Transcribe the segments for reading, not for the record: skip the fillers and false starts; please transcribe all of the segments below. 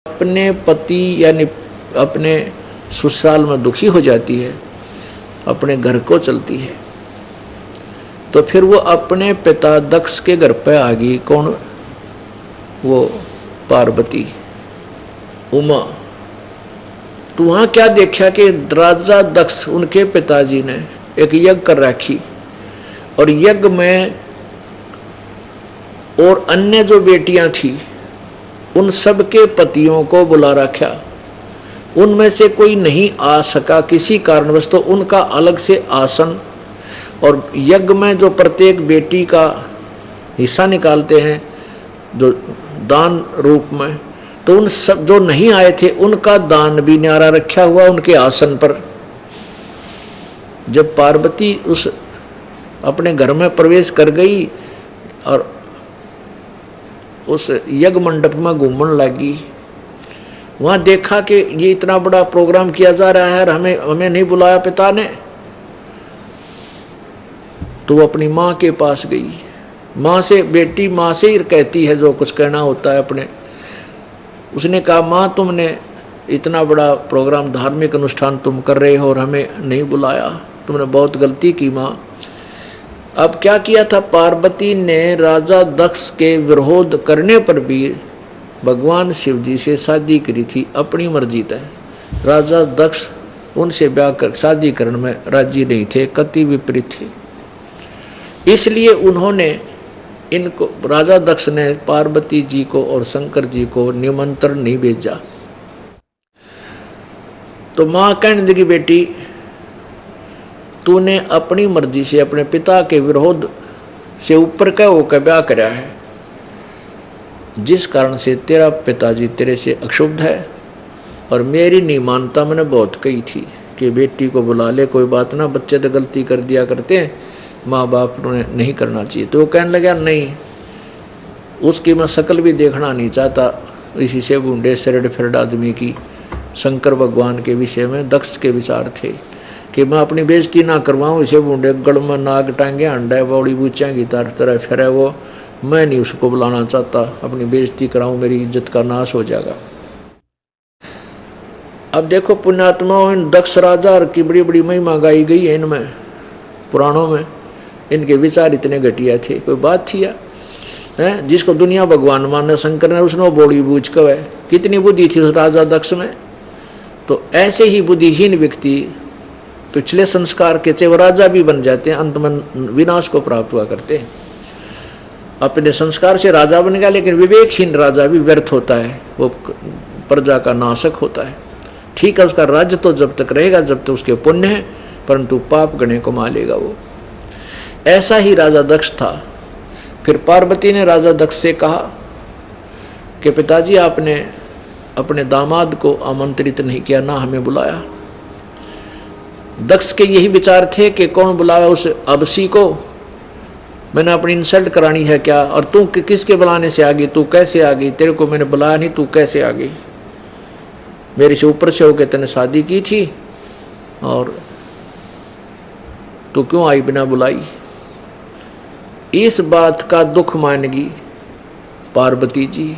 अपने पति यानी अपने ससुराल में दुखी हो जाती है, अपने घर को चलती है, तो फिर वो अपने पिता दक्ष के घर पे आ गई। कौन? वो पार्वती, उमा। तो वहां क्या देखा कि राजा दक्ष उनके पिताजी ने एक यज्ञ कर रखी, और यज्ञ में और अन्य जो बेटियां थी उन सबके पतियों को बुला रखा। उनमें से कोई नहीं आ सका किसी कारणवश, तो उनका अलग से आसन, और यज्ञ में जो प्रत्येक बेटी का हिस्सा निकालते हैं जो दान रूप में, तो उन सब जो नहीं आए थे उनका दान भी न्यारा रखा हुआ उनके आसन पर। जब पार्वती उस अपने घर में प्रवेश कर गई और उस यज्ञ मंडप में घूमने लगी, वहां देखा कि ये इतना बड़ा प्रोग्राम किया जा रहा है और हमें नहीं बुलाया पिता ने। तो वो अपनी माँ के पास गई। माँ से, बेटी माँ से ही कहती है जो कुछ कहना होता है अपने। उसने कहा, माँ तुमने इतना बड़ा प्रोग्राम, धार्मिक अनुष्ठान तुम कर रहे हो और हमें नहीं बुलाया, तुमने बहुत गलती की माँ। अब क्या किया था, पार्वती ने राजा दक्ष के विरोध करने पर भी भगवान शिव जी से शादी करी थी अपनी मर्जी तय। राजा दक्ष उनसे ब्याह कर शादी करने में राजी नहीं थे, कति विपरीत थे। इसलिए उन्होंने इनको, राजा दक्ष ने पार्वती जी को और शंकर जी को निमंत्रण नहीं भेजा। तो माँ कहने लगी, बेटी तूने अपनी मर्जी से अपने पिता के विरोध से ऊपर क्या होकर ब्याह कराया है, जिस कारण से तेरा पिताजी तेरे से अक्षुब्ध है। और मेरी नहीं मानता, मैंने बहुत कही थी कि बेटी को बुला ले, कोई बात ना, बच्चे तो गलती कर दिया करते हैं, माँ बाप ने नहीं करना चाहिए। तो वो कहने लगा, नहीं, उसकी मैं शक्ल भी देखना नहीं चाहता, इसी से बूढ़े सरड फिरड आदमी की। शंकर भगवान के विषय में दक्ष के विचार थे कि मैं अपनी बेइज्जती ना करवाऊँ, इसे बूढ़े गड़ में नाग टांगे अंडा बौड़ी बूचा की तरह फिर है वो, मैं नहीं उसको बुलाना चाहता, अपनी बेइज्जती कराऊँ, मेरी इज्जत का नाश हो जाएगा। अब देखो पुण्यात्मा, इन दक्ष राजा की बड़ी बड़ी महिमा गाई गई है इनमें पुराणों में। इनके विचार इतने घटिया थे, कोई बात थी या है? जिसको दुनिया भगवान माने शंकर ने, उसने बौड़ी बूझ कव है, कितनी बुद्धि थी उस राजा दक्ष में। तो ऐसे ही बुद्धिहीन व्यक्ति पिछले संस्कार के, चाहे वो राजा भी बन जाते हैं, अंत में विनाश को प्राप्त हुआ करते हैं। अपने संस्कार से राजा बन गया, लेकिन विवेकहीन राजा भी व्यर्थ होता है, वो प्रजा का नाशक होता है। ठीक है, उसका राज्य तो जब तक रहेगा जब तक उसके पुण्य है, परंतु पाप गणे को मा लेगा वो। ऐसा ही राजा दक्ष था। फिर पार्वती ने राजा दक्ष से कहा कि पिताजी आपने अपने दामाद को आमंत्रित नहीं किया, ना हमें बुलाया। दक्ष के यही विचार थे कि कौन बुलाया उस अबसी को, मैंने अपनी इंसल्ट करानी है क्या, और तू किसके बुलाने से आ गई, तू कैसे आ गई, तेरे को मैंने बुलाया नहीं, तू कैसे आ गई, मेरे से ऊपर से होकर तूने शादी की थी और तू क्यों आई बिना बुलाई। इस बात का दुख मानेगी पार्वती जी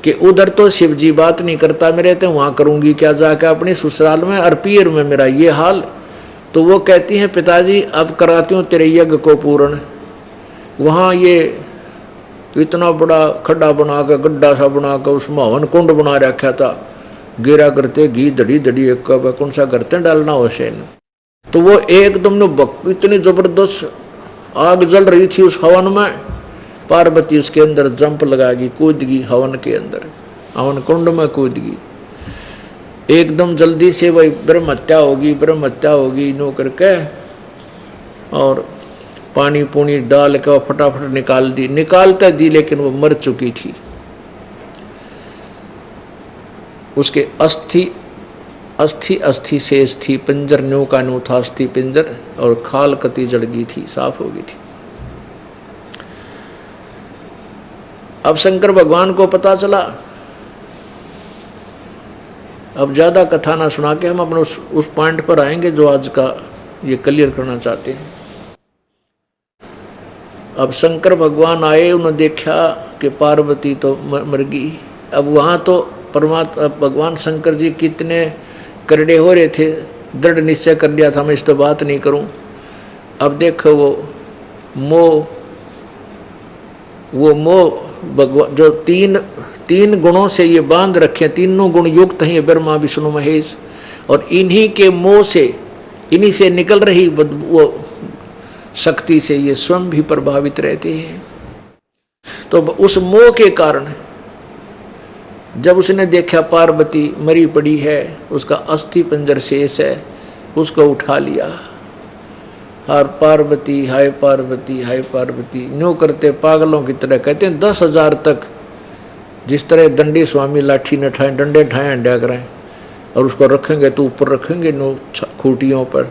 कि उधर तो शिव जी बात नहीं करता मेरे, तो वहां करूंगी क्या जाकर अपने ससुराल में, और पीर में मेरा ये हाल। तो वो कहती हैं, पिताजी अब कराती हूँ तेरे यज्ञ को पूर्ण। वहाँ ये इतना बड़ा खड्डा बना कर, गड्ढा सा बना कर, उसमें हवन कुंड बना रखा था, गिरा करते घी धड़ी धड़ी एक कौन सा करते डालना होशे। तो वो एकदम इतनी जबरदस्त आग जल रही थी उस हवन में, पार्वती उसके अंदर जंप लगा गई, कूद गई हवन के अंदर, हवन कुंड में कूद गई। एकदम जल्दी से वही ब्रह्म हत्या होगी नो करके, और पानी पूनी डाल के फटाफट निकालता दी, लेकिन वो मर चुकी थी। उसके अस्थि शेष थी, पिंजर न्यू का न्यू था अस्थि पिंजर, और खाल कति जड़ गई थी, साफ हो गई थी। अब शंकर भगवान को पता चला। अब ज्यादा कथा ना सुना के हम अपने उस पॉइंट पर आएंगे जो आज का ये क्लियर करना चाहते हैं। अब शंकर भगवान आए, उन्होंने देखा कि पार्वती तो मर गई, अब वहाँ तो परमात्मा भगवान शंकर जी कितने करड़े हो रहे थे, दृढ़ निश्चय कर लिया था मैं इस तो बात नहीं करूं। अब देखो वो मोह भगवान जो तीन गुणों से ये बांध रखे, तीनों गुण युक्त हैं ब्रह्मा विष्णु महेश, और इन्हीं के मोह से, इन्हीं से निकल रही वो शक्ति से ये स्वयं भी प्रभावित रहते हैं। तो उस मोह के कारण जब उसने देखा पार्वती मरी पड़ी है, उसका अस्थि पंजर शेष है, उसको उठा लिया। और पार्वती हाय पार्वती हाय पार्वती न्यों करते पागलों की तरह कहते हैं 10,000 तक, जिस तरह दंडी स्वामी लाठी न ठाए डंडे ठाए अंडा कराएं और उसको रखेंगे तो ऊपर रखेंगे नो खूटियों पर,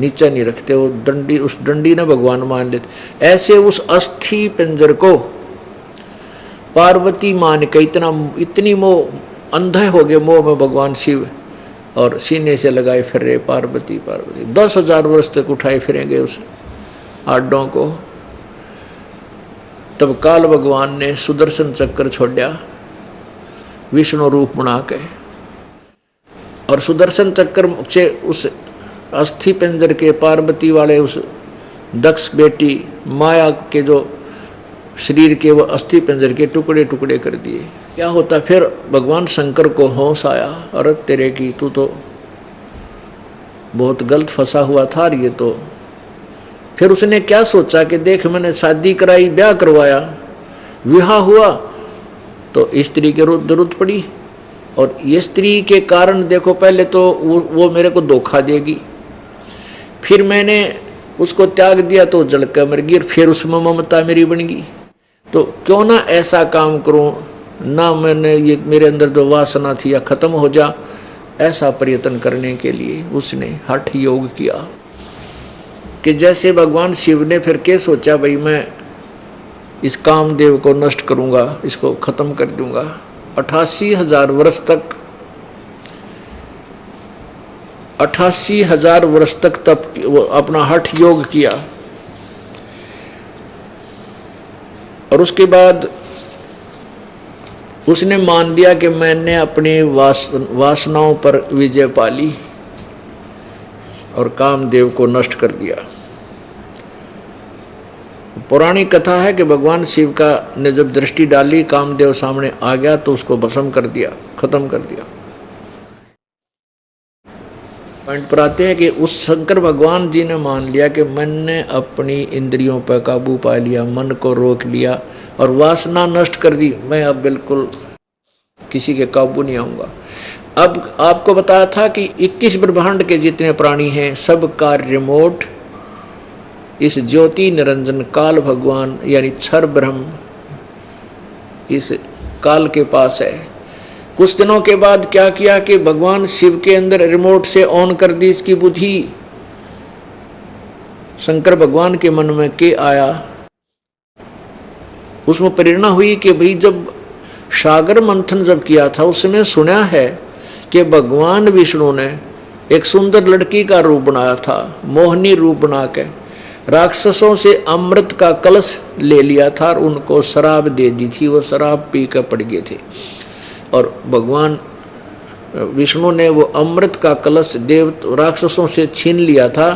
नीचे नहीं रखते। वो डंडी, उस डंडी ने भगवान मान लेते। ऐसे उस अस्थि पंजर को पार्वती मान के इतनी मोह अंधा हो गए मोह में भगवान शिव, और सीने से लगाए फिर रहे पार्वती पार्वती। 10,000 वर्ष तक उठाए फिरेंगे उस आडों को। तब काल भगवान ने सुदर्शन चक्र छोड़ा विष्णु रूप बना के, और सुदर्शन चक्र से उस अस्थि पिंजर के पार्वती वाले उस दक्ष बेटी माया के जो शरीर के वो अस्थि पिंजर के टुकड़े टुकड़े कर दिए। क्या होता फिर भगवान शंकर को होश आया, अरे तेरे की तू तो बहुत गलत फंसा हुआ था। ये तो फिर उसने क्या सोचा कि देख मैंने शादी कराई, ब्याह करवाया, विवाह हुआ तो स्त्री की जरूरत पड़ी, और ये स्त्री के कारण देखो पहले तो वो मेरे को धोखा देगी, फिर मैंने उसको त्याग दिया तो जल कर मर गई, फिर उसमें ममता मेरी बन गई। तो क्यों ना ऐसा काम करूं ना, मैंने ये मेरे अंदर जो वासना थी या खत्म हो जा, ऐसा प्रयत्न करने के लिए उसने हठ योग किया। कि जैसे भगवान शिव ने फिर क्या सोचा, भाई मैं इस कामदेव को नष्ट करूंगा, इसको खत्म कर दूंगा। 88,000 वर्ष तक 88,000 वर्ष तक तब वो अपना हठ योग किया, और उसके बाद उसने मान लिया कि मैंने अपनी वासनाओं पर विजय पा ली और कामदेव को नष्ट कर दिया। पौराणिक कथा है कि भगवान शिव का ने जब दृष्टि डाली, कामदेव सामने आ गया तो उसको भस्म कर दिया, खत्म कर दिया। पॉइंट पर आते हैं कि उस शंकर भगवान जी ने मान लिया कि मैंने अपनी इंद्रियों पर काबू पा लिया, मन को रोक लिया और वासना नष्ट कर दी, मैं अब बिल्कुल किसी के काबू नहीं आऊंगा। अब आपको बताया था कि 21 ब्रह्मांड के जितने प्राणी हैं सब का रिमोट इस ज्योति निरंजन काल भगवान यानी क्षर ब्रह्म इस काल के पास है। कुछ दिनों के बाद क्या किया कि भगवान शिव के अंदर रिमोट से ऑन कर दी इसकी बुद्धि। शंकर भगवान के मन में के आया, उसमें प्रेरणा हुई कि भाई जब सागर मंथन जब किया था उसमें सुना है कि भगवान विष्णु ने एक सुंदर लड़की का रूप बनाया था, मोहिनी रूप बना के राक्षसों से अमृत का कलश ले लिया था और उनको शराब दे दी थी, वो शराब पी कर पड़ गए थे। और भगवान विष्णु ने वो अमृत का कलश राक्षसों से छीन लिया था,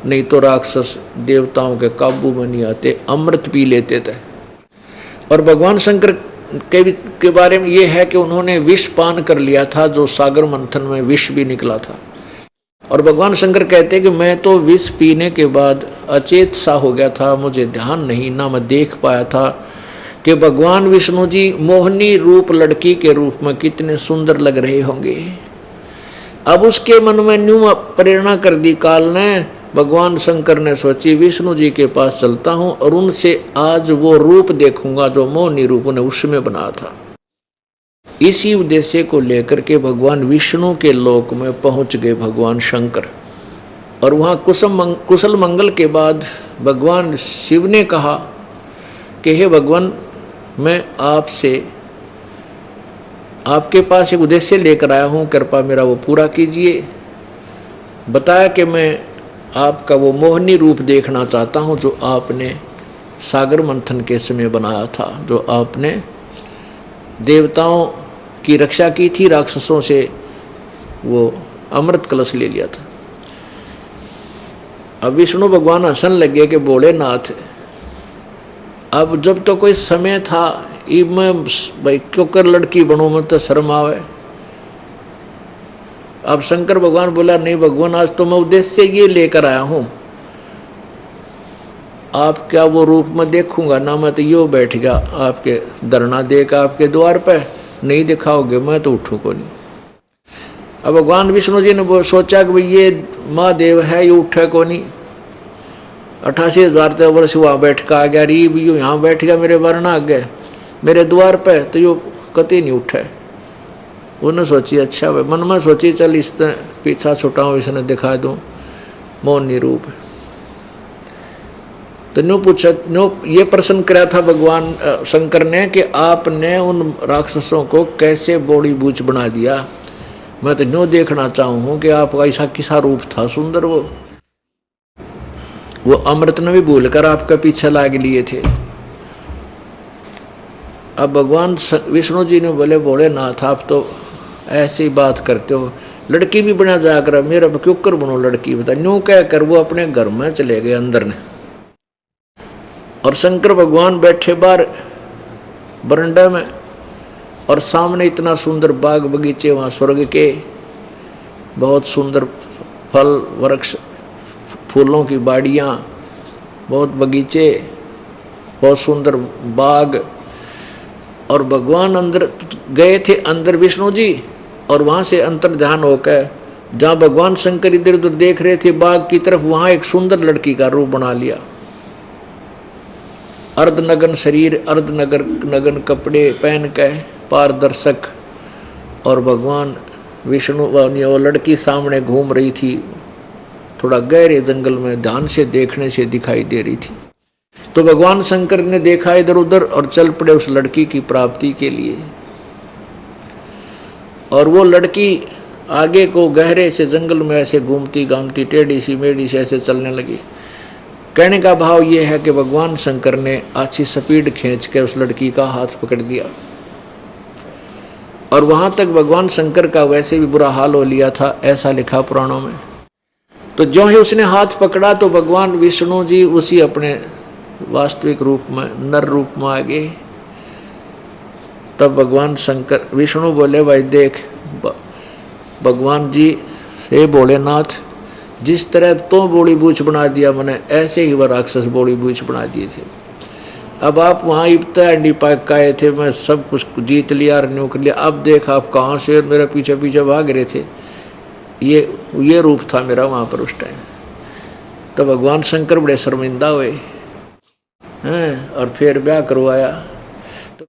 नहीं तो राक्षस देवताओं के काबू में नहीं आते, अमृत पी लेते थे। और भगवान शंकर के बारे में ये है कि उन्होंने विष पान कर लिया था, जो सागर मंथन में विष भी निकला था। और भगवान शंकर कहते हैं कि मैं तो विष पीने के बाद अचेत सा हो गया था, मुझे ध्यान नहीं, ना मैं देख पाया था कि भगवान विष्णु जी मोहिनी रूप लड़की के रूप में कितने सुंदर लग रहे होंगे। अब उसके मन में न्यू प्रेरणा कर दी काल ने, भगवान शंकर ने सोची विष्णु जी के पास चलता हूं और उनसे आज वो रूप देखूंगा जो मोहिनी रूप ने उसमें बनाया था। इसी उद्देश्य को लेकर के भगवान विष्णु के लोक में पहुंच गए भगवान शंकर। और वहां कुशल मंगल के बाद भगवान शिव ने कहा कि हे भगवान, मैं आपसे आपके पास एक उद्देश्य लेकर आया हूं, कृपा मेरा वो पूरा कीजिए। बताया कि मैं आपका वो मोहिनी रूप देखना चाहता हूं जो आपने सागर मंथन के समय बनाया था, जो आपने देवताओं की रक्षा की थी, राक्षसों से वो अमृत कलश ले लिया था। अब विष्णु भगवान हंसन लगे कि भोलेनाथ, अब जब तो कोई समय था, इब मैं भाई क्यों कर लड़की बनूं, मैं तो शर्म आवे। अब शंकर भगवान बोला, नहीं भगवान, आज तो मैं उद्देश्य ये लेकर आया हूं, आप क्या वो रूप में देखूंगा ना, मैं तो यो बैठ गया आपके धरना देकर आपके द्वार पे, नहीं दिखाओगे मैं तो उठू को नहीं। अब भगवान विष्णु जी ने सोचा कि भाई ये महादेव है, ये उठे को नहीं। 88,000 वर्ष वहाँ बैठ का आ गया, रीब यू यहाँ बैठ गया मेरे वर्ण आ गए मेरे द्वार पे, तो यो कति नहीं उठे। उन्होंने सोची अच्छा भाई, मन में सोची चल इस पीछा छुटाऊँ, इसने दिखा दूँ मोहनी रूप। तो न्यू पूछा, न्यू ये प्रश्न कराया था भगवान शंकर ने कि आपने उन राक्षसों को कैसे बॉडी बूच बना दिया। मैं तो न्यू देखना चाहूँ कि आपका ऐसा किसा रूप था सुंदर, वो अमृत ने भी भूल कर आपका पीछे लाग लिए थे। अब भगवान विष्णु जी ने बोले, भोलेनाथ आप तो ऐसी बात करते हो, लड़की भी बना जाकर मेरा क्यों कर बनो लड़की, बता। न्यू कह कर वो अपने घर में चले गए अंदर ने, और शंकर भगवान बैठे बाहर बरंडा में, और सामने इतना सुंदर बाग बगीचे, वहाँ स्वर्ग के बहुत सुंदर फल वृक्ष, फूलों की बाड़ियाँ, बहुत बगीचे, बहुत सुंदर बाग। और भगवान अंदर गए थे, अंदर विष्णु जी, और वहाँ से अंतर ध्यान होकर जहाँ भगवान शंकर इधर उधर देख रहे थे बाग की तरफ, वहाँ एक सुंदर लड़की का रूप बना लिया। अर्धनग्न शरीर, अर्धनग्न कपड़े पहन के पारदर्शक, और भगवान विष्णु वो लड़की सामने घूम रही थी, थोड़ा गहरे जंगल में ध्यान से देखने से दिखाई दे रही थी। तो भगवान शंकर ने देखा इधर उधर और चल पड़े उस लड़की की प्राप्ति के लिए। और वो लड़की आगे को गहरे से जंगल में ऐसे घूमती घामती टेढ़ी सी मेढ़ी से ऐसे चलने लगी। कहने का भाव ये है कि भगवान शंकर ने अच्छी स्पीड खींच के उस लड़की का हाथ पकड़ दिया, और वहां तक भगवान शंकर का वैसे भी बुरा हाल हो लिया था, ऐसा लिखा पुराणों में। तो जो ही उसने हाथ पकड़ा तो भगवान विष्णु जी उसी अपने वास्तविक रूप में, नर रूप में आ गए। तब भगवान शंकर विष्णु बोले, भाई देख भगवान जी, हे भोलेनाथ, जिस तरह तो बोली बूझ बना दिया मैंने, ऐसे ही वह राक्षस बोली बूझ बना दिए थे। अब आप वहाँ इब्ता अंडी पाक आए थे, मैं सब कुछ जीत लिया, रिन्यू कर लिया। अब देख आप कहाँ से मेरे पीछे पीछे भाग रहे थे, ये रूप था मेरा वहाँ पर उस टाइम। तो भगवान शंकर बड़े शर्मिंदा हुए हैं, और फिर ब्याह करवाया। तो